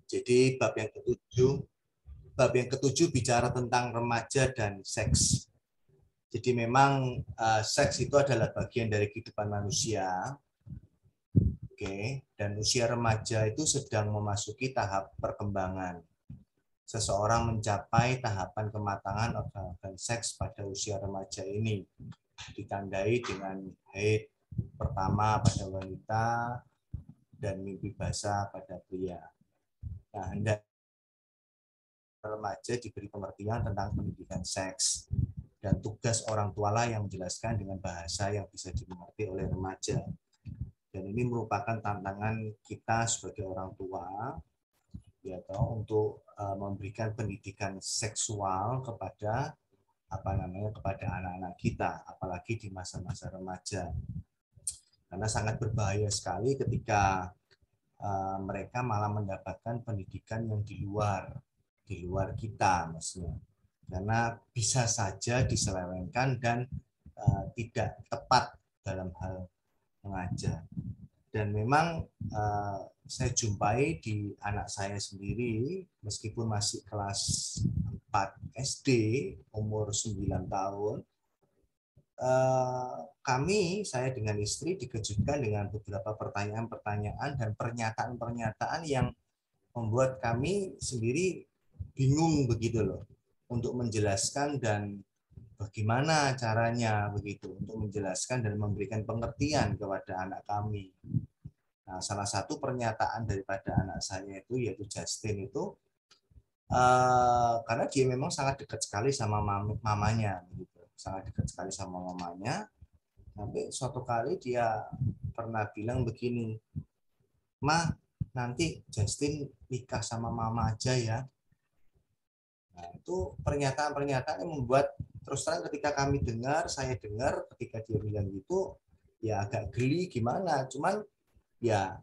Jadi bab yang ketujuh bicara tentang remaja dan seks. Jadi memang seks itu adalah bagian dari kehidupan manusia. Oke, dan usia remaja itu sedang memasuki tahap perkembangan. Seseorang mencapai tahapan kematangan organ seks pada usia remaja ini, ditandai dengan haid pertama pada wanita dan mimpi basah pada pria. Nah, hendak remaja diberi pengertian tentang pendidikan seks, dan tugas orang tua lah yang menjelaskan dengan bahasa yang bisa dimengerti oleh remaja. Dan ini merupakan tantangan kita sebagai orang tua, ya toh, untuk memberikan pendidikan seksual kepada kepada anak-anak kita, apalagi di masa-masa remaja. Karena sangat berbahaya sekali ketika mereka malah mendapatkan pendidikan yang di luar kita, maksudnya. Karena bisa saja diselewengkan dan tidak tepat dalam hal mengajar. Dan memang saya jumpai di anak saya sendiri, meskipun masih kelas 4 SD, umur 9 tahun, saya dengan istri dikejutkan dengan beberapa pertanyaan-pertanyaan dan pernyataan-pernyataan yang membuat kami sendiri bingung begitu loh, untuk menjelaskan dan bagaimana caranya begitu untuk menjelaskan dan memberikan pengertian kepada anak kami. Nah, salah satu pernyataan daripada anak saya itu, yaitu Justin itu, karena dia memang sangat dekat sekali sama mamanya, gitu. Sangat dekat sekali sama mamanya. Sampai suatu kali dia pernah bilang begini, "Ma, nanti Justin nikah sama mama aja ya." Nah, itu pernyataan-pernyataan yang membuat terus terang ketika saya dengar ketika dia bilang gitu, ya agak geli gimana. Cuman ya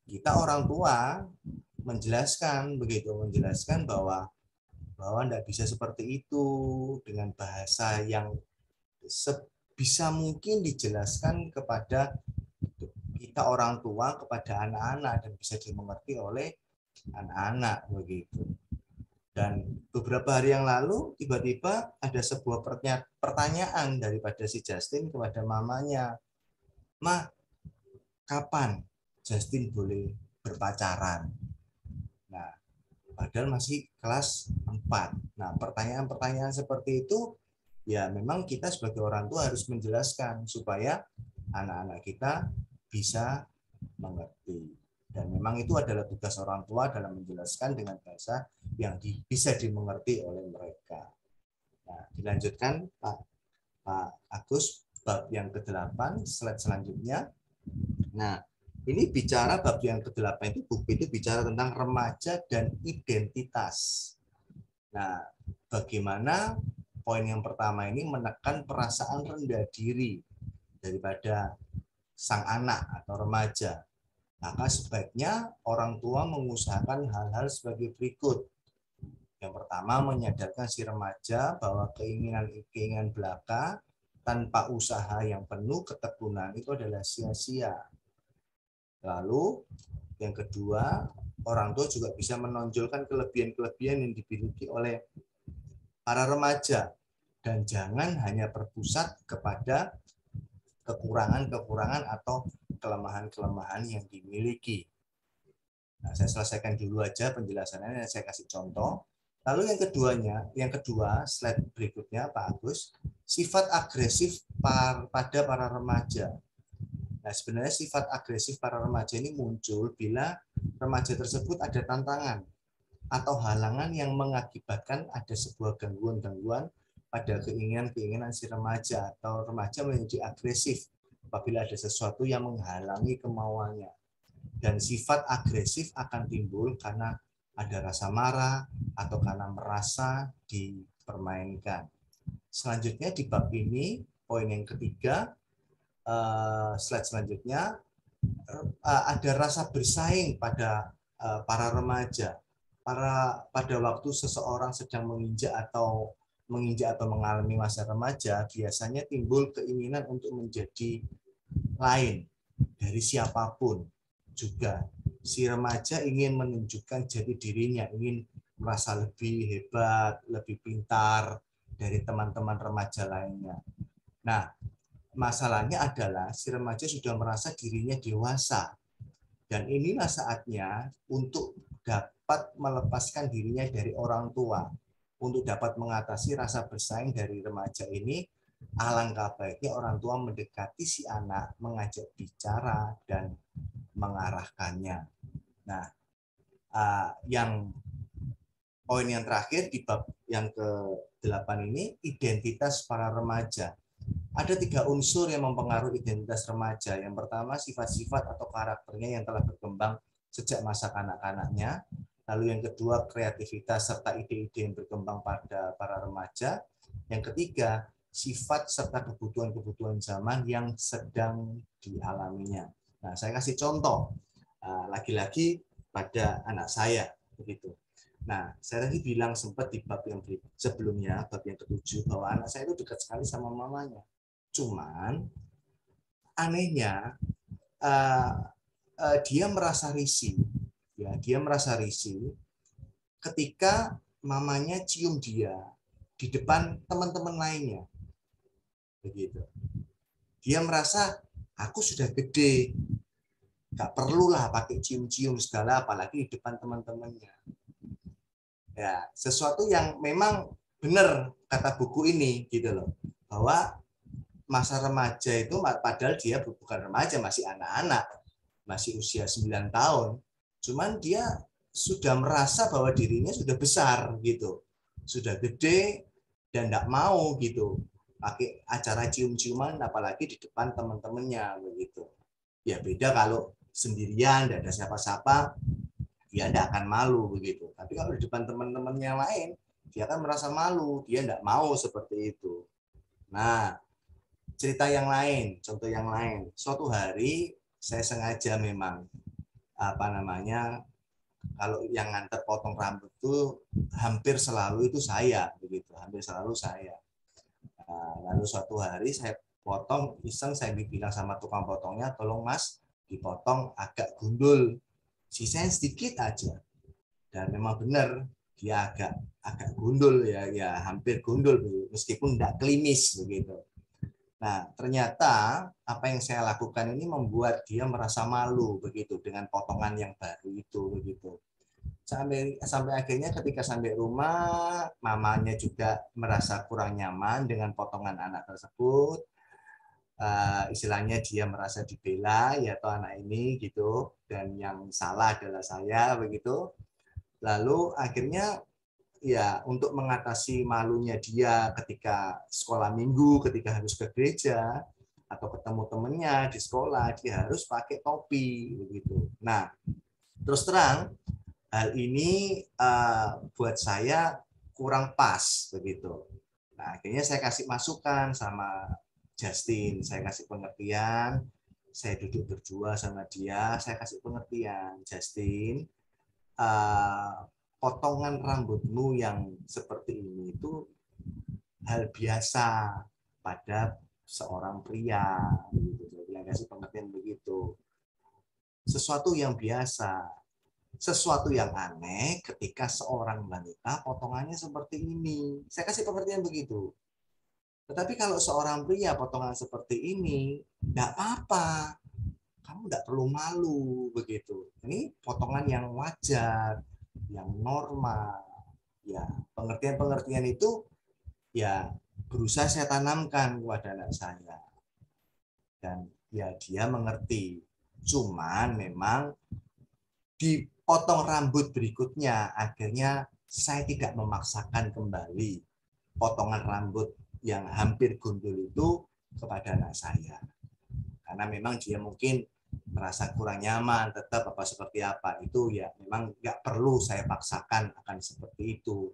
kita orang tua menjelaskan bahwa tidak bisa seperti itu, dengan bahasa yang sebisa mungkin dijelaskan kepada kita orang tua kepada anak-anak dan bisa dimengerti oleh anak-anak begitu. Dan beberapa hari yang lalu tiba-tiba ada sebuah pertanyaan daripada si Justin kepada mamanya, "Ma, kapan Justin boleh berpacaran?" Nah, padahal masih kelas 4. Nah, pertanyaan-pertanyaan seperti itu ya memang kita sebagai orang tua harus menjelaskan supaya anak-anak kita bisa mengerti. Dan memang itu adalah tugas orang tua dalam menjelaskan dengan bahasa yang bisa dimengerti oleh mereka. Nah, dilanjutkan Pak Agus, bab yang ke-8, slide selanjutnya. Nah, ini bicara bab yang ke-8 itu bicara tentang remaja dan identitas. Nah, bagaimana poin yang pertama ini menekan perasaan rendah diri daripada sang anak atau remaja. Maka sebaiknya orang tua mengusahakan hal-hal sebagai berikut. Yang pertama, menyadarkan si remaja bahwa keinginan belaka tanpa usaha yang penuh ketekunan itu adalah sia-sia. Lalu yang kedua, orang tua juga bisa menonjolkan kelebihan-kelebihan yang dimiliki oleh para remaja dan jangan hanya berpusat kepada kekurangan-kekurangan atau kelemahan-kelemahan yang dimiliki. Nah, saya selesaikan dulu aja penjelasannya, saya kasih contoh. Lalu yang kedua, slide berikutnya Pak Agus, sifat agresif pada para remaja. Nah, sebenarnya sifat agresif para remaja ini muncul bila remaja tersebut ada tantangan atau halangan yang mengakibatkan ada sebuah gangguan-gangguan pada keinginan-keinginan si remaja, atau remaja menjadi agresif apabila ada sesuatu yang menghalangi kemauannya. Dan sifat agresif akan timbul karena ada rasa marah atau karena merasa dipermainkan. Selanjutnya di bab ini, poin yang ketiga, slide selanjutnya, ada rasa bersaing pada para remaja. Pada waktu seseorang sedang menginjak atau mengalami masa remaja, biasanya timbul keinginan untuk menjadi lain dari siapapun juga. si remaja ingin menunjukkan jati dirinya, ingin merasa lebih hebat, lebih pintar dari teman-teman remaja lainnya. Nah, masalahnya adalah si remaja sudah merasa dirinya dewasa. Dan inilah saatnya untuk dapat melepaskan dirinya dari orang tua. Untuk dapat mengatasi rasa bersaing dari remaja ini, alangkah baiknya orang tua mendekati si anak, mengajak bicara, dan mengarahkannya. Nah, yang poin yang terakhir di bab yang ke-8 ini, identitas para remaja. Ada 3 unsur yang mempengaruhi identitas remaja. Yang pertama, sifat-sifat atau karakternya yang telah berkembang sejak masa kanak-kanaknya. Lalu yang kedua, kreativitas serta ide-ide yang berkembang pada para remaja. Yang ketiga, sifat serta kebutuhan-kebutuhan zaman yang sedang dialaminya. Nah, saya kasih contoh lagi-lagi pada anak saya begitu. Nah, saya tadi bilang sempat di bab yang sebelumnya, bab yang ke-7, bahwa anak saya itu dekat sekali sama mamanya. Cuman anehnya dia merasa risih, ya, dia merasa risih ketika mamanya cium dia di depan teman-teman lainnya, begitu. Dia merasa aku sudah gede, nggak perlulah pakai cium-cium segala, apalagi di depan teman-temannya. Ya, sesuatu yang memang benar kata buku ini, gitu loh, bahwa masa remaja itu padahal dia bukan remaja, masih anak-anak, masih usia 9 tahun. Cuman dia sudah merasa bahwa dirinya sudah besar gitu. Sudah gede dan enggak mau gitu pakai acara cium-ciuman apalagi di depan teman-temannya begitu. Ya beda kalau sendirian, enggak ada siapa-siapa, dia enggak akan malu begitu. Tapi kalau di depan teman-temannya lain, dia akan merasa malu, dia enggak mau seperti itu. Nah, cerita yang lain, contoh yang lain. Suatu hari saya sengaja memang kalau yang nganter potong rambut itu hampir selalu itu saya begitu, hampir selalu saya. Lalu suatu hari saya potong iseng, saya bilang sama tukang potongnya, tolong mas dipotong agak gundul, sisanya sedikit aja. Dan memang benar dia agak gundul ya hampir gundul meskipun tidak klimis begitu. Nah, ternyata apa yang saya lakukan ini membuat dia merasa malu begitu dengan potongan yang baru itu begitu. Sampai akhirnya ketika sampai rumah, mamanya juga merasa kurang nyaman dengan potongan anak tersebut. Istilahnya dia merasa dibela ya atau anak ini gitu, dan yang salah adalah saya begitu. Lalu akhirnya ya untuk mengatasi malunya dia ketika sekolah minggu, ketika harus ke gereja atau ketemu temennya di sekolah, dia harus pakai topi begitu. Nah, terus terang hal ini buat saya kurang pas begitu. Nah, akhirnya saya kasih masukan sama Justin, saya kasih pengertian, saya duduk berdua sama dia, saya kasih pengertian, Justin, potongan rambutmu yang seperti ini itu hal biasa pada seorang pria. Jadi yang kasih pengertian begitu. Sesuatu yang biasa, sesuatu yang aneh ketika seorang wanita potongannya seperti ini. Saya kasih pengertian begitu. Tetapi kalau seorang pria potongan seperti ini, tidak apa-apa. Kamu tidak perlu malu begitu. Ini potongan yang wajar, yang normal. Ya, pengertian-pengertian itu ya berusaha saya tanamkan kepada anak saya. Dan ya dia mengerti. Cuman memang dipotong rambut berikutnya akhirnya saya tidak memaksakan kembali potongan rambut yang hampir gundul itu kepada anak saya. Karena memang dia mungkin merasa kurang nyaman, tetap apa seperti apa itu ya memang nggak perlu saya paksakan akan seperti itu.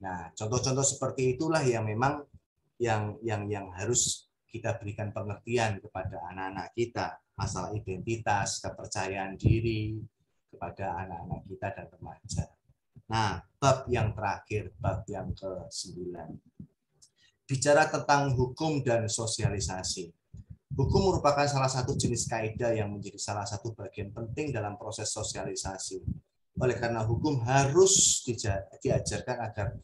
Nah, contoh-contoh seperti itulah yang memang yang harus kita berikan pengertian kepada anak-anak kita, masalah identitas, kepercayaan diri kepada anak-anak kita dan remaja. Nah, bab yang terakhir, bab yang ke-9. Bicara tentang hukum dan sosialisasi. Hukum merupakan salah satu jenis kaidah yang menjadi salah satu bagian penting dalam proses sosialisasi. Oleh karena hukum harus diajarkan agar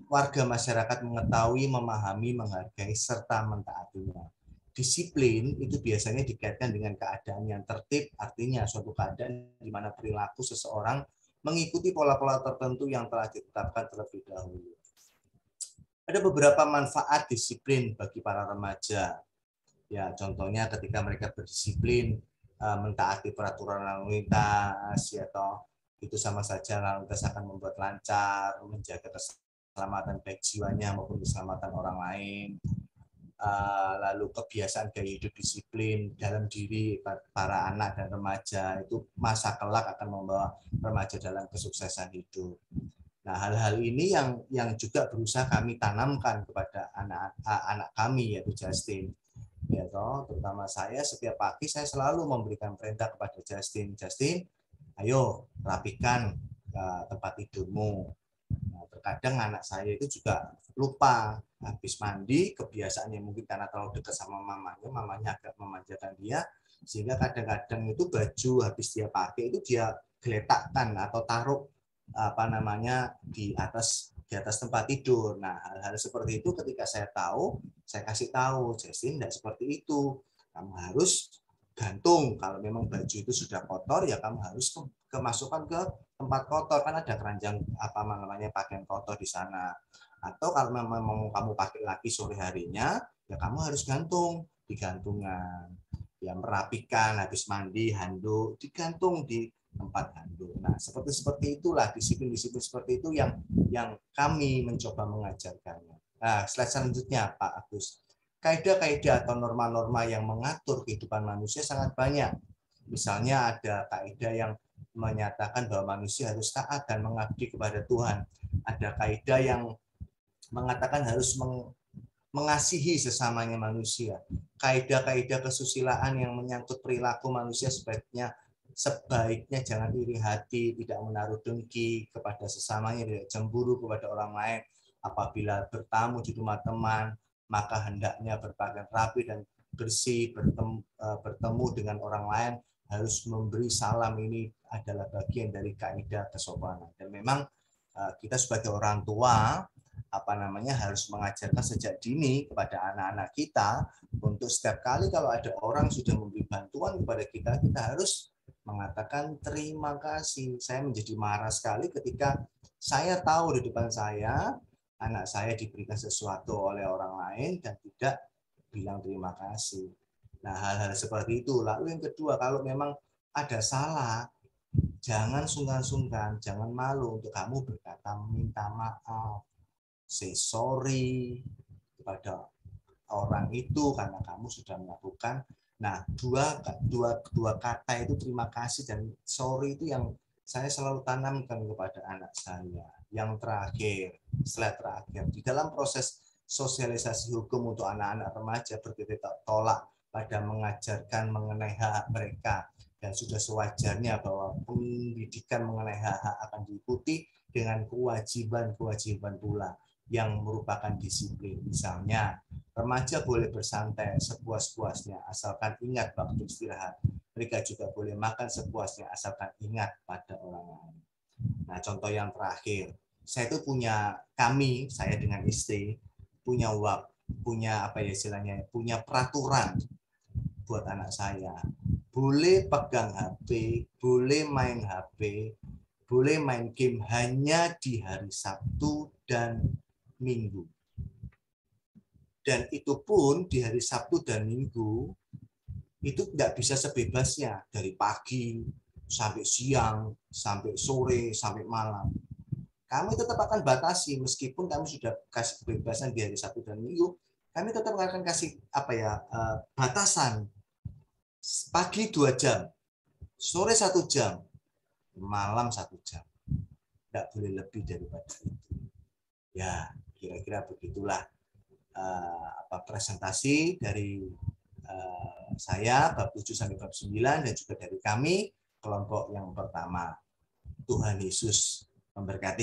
warga masyarakat mengetahui, memahami, menghargai, serta mentaatinya. Disiplin itu biasanya dikaitkan dengan keadaan yang tertib, artinya suatu keadaan di mana perilaku seseorang mengikuti pola-pola tertentu yang telah ditetapkan terlebih dahulu. Ada beberapa manfaat disiplin bagi para remaja. Ya, contohnya ketika mereka berdisiplin, mentaati peraturan lalu lintas, ya toh, itu sama saja lalu lintas akan membuat lancar, menjaga keselamatan baik jiwanya maupun keselamatan orang lain. Lalu kebiasaan gaya hidup disiplin dalam diri para anak dan remaja itu masa kelak akan membawa remaja dalam kesuksesan hidup. Nah, hal-hal ini yang juga berusaha kami tanamkan kepada anak kami, yaitu Justin. Ya toh, terutama saya setiap pagi saya selalu memberikan perintah kepada Justin, ayo rapikan tempat tidurmu. Nah, terkadang anak saya itu juga lupa habis mandi, kebiasaannya mungkin karena terlalu dekat sama mamanya agak memanjakan dia, sehingga kadang-kadang itu baju habis dia pakai itu dia geletakkan atau taruh di atas tempat tidur. Nah, hal-hal seperti itu ketika saya tahu, saya kasih tahu, Justin, tidak seperti itu. Kamu harus gantung. Kalau memang baju itu sudah kotor, ya kamu harus kemasukkan ke tempat kotor. Kan ada keranjang pakaian kotor di sana. Atau kalau memang kamu pakai lagi sore harinya, ya kamu harus gantung di gantungan. Ya, merapikan habis mandi, handuk digantung di tempat handuk. Nah, seperti itulah disiplin-disiplin seperti itu yang kami mencoba mengajarkannya. Nah, slide selanjutnya Pak Agus. Kaidah-kaidah atau norma-norma yang mengatur kehidupan manusia sangat banyak. Misalnya ada kaidah yang menyatakan bahwa manusia harus taat dan mengabdi kepada Tuhan. Ada kaidah yang mengatakan harus mengasihi sesamanya manusia. Kaidah-kaidah kesusilaan yang menyangkut perilaku manusia sebaiknya jangan iri hati, tidak menaruh dengki kepada sesamanya, tidak cemburu kepada orang lain. Apabila bertamu di rumah teman, maka hendaknya berpakaian rapi dan bersih. Bertemu dengan orang lain harus memberi salam. Ini adalah bagian dari kaidah kesopanan. Dan memang kita sebagai orang tua harus mengajarkan sejak dini kepada anak-anak kita untuk setiap kali kalau ada orang sudah memberi bantuan kepada kita, kita harus mengatakan terima kasih. Saya menjadi marah sekali ketika saya tahu di depan saya anak saya diberikan sesuatu oleh orang lain dan tidak bilang terima kasih. Nah, hal-hal seperti itu. Lalu yang kedua, kalau memang ada salah, jangan sungkan-sungkan, jangan malu untuk kamu berkata minta maaf, say sorry kepada orang itu karena kamu sudah melakukan. Nah, dua kata itu terima kasih dan sorry itu yang saya selalu tanamkan kepada anak saya. Yang terakhir, slide terakhir, di dalam proses sosialisasi hukum untuk anak-anak remaja bertitik tolak pada mengajarkan mengenai hak mereka dan sudah sewajarnya bahwa pendidikan mengenai hak-hak akan diikuti dengan kewajiban-kewajiban pula yang merupakan disiplin. Misalnya, remaja boleh bersantai sepuas-puasnya asalkan ingat waktu istirahat. Mereka juga boleh makan sepuasnya asalkan ingat pada orang lain. Nah, contoh yang terakhir, saya dengan istri punya punya peraturan buat anak saya. Boleh pegang HP, boleh main HP, boleh main game hanya di hari Sabtu dan Minggu. Dan itu pun di hari Sabtu dan Minggu itu tidak bisa sebebasnya dari pagi sampai siang, sampai sore, sampai malam. Kami tetap akan batasi meskipun kami sudah kasih kebebasan di hari Sabtu dan Minggu, kami tetap akan kasih batasan. Pagi 2 jam, sore 1 jam, malam 1 jam. Tidak boleh lebih daripada itu. Ya, kira-kira begitulah presentasi dari saya bab 7 sampai bab 9 dan juga dari kami kelompok yang pertama. Tuhan Yesus memberkati.